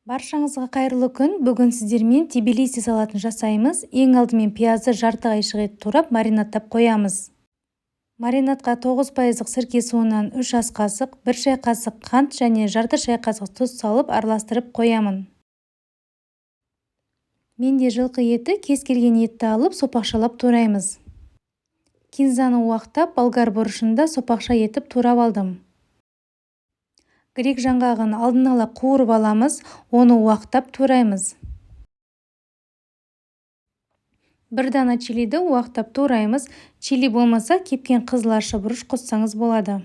Баршаңызға қайырлы күн. Бүгін сіздермен Тбилиси салатын жасаймыз. Ең алдымен пиязды жарты қайшық етіп турап маринадтап қоямыз. Маринадқа 9% сірке суынан 3 ас қасық, 1 шай қасық қант және жарты шай қасық тұз салып араластырып қоямын. Менде жылқы еті, кез келген етті алып сопақшалап тураймыз. Кинзаны уақтап, болгар бұрышында сопақша етіп турап алдым. Грек жаңғағын алдын ала қуырып аламыз, оны уақтап тураймыз. Бір дана чилиді уақтап тураймыз. Чили болмаса, кепкен қызыл ащы бұрыш қоссаңыз болады.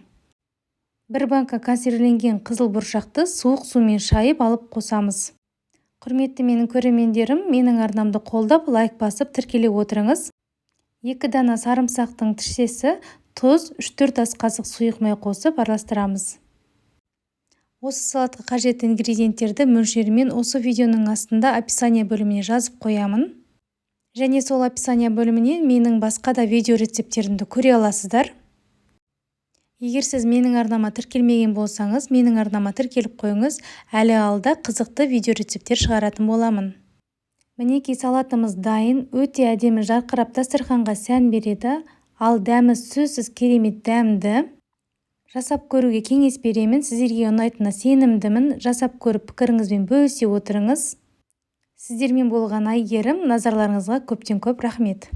Бір банка консервіленген қызыл бұршақты суық сумен шайып алып қосамыз. Құрметті менің көрермендерім, менің арнамды қолдап, лайк басып, тіркеле отырыңыз. 2 дана сарымсақтың тістесі, тұз, 3-4 ас қасық сұйық май қосып араластырамыз. Осы салатқа қажетті ингредиенттерді мөлшерімен осы видеоның астында описание бөліміне жазып қоямын. Және сол описание бөлімінен менің басқа да видео рецепттерімді көре аласыздар. Егер сіз менің арнама тіркелмеген болсаңыз, менің арнама тіркеліп қойыңыз, әлі алда қызықты видео рецепттер шығаратын боламын. Мінекей салатымыз дайын, өте әдемі жарқырап дастарханға сән береді, ал дәмі сөзсіз керемет дәмді. Жасап көруге кеңес беремін, сіздерге ұнайтынына сенімдімін. Жасап көріп пікіріңізбен бөлісе отырыңыз. Сіздермен болған Айгерім, назарларыңызға көптен көп рахмет.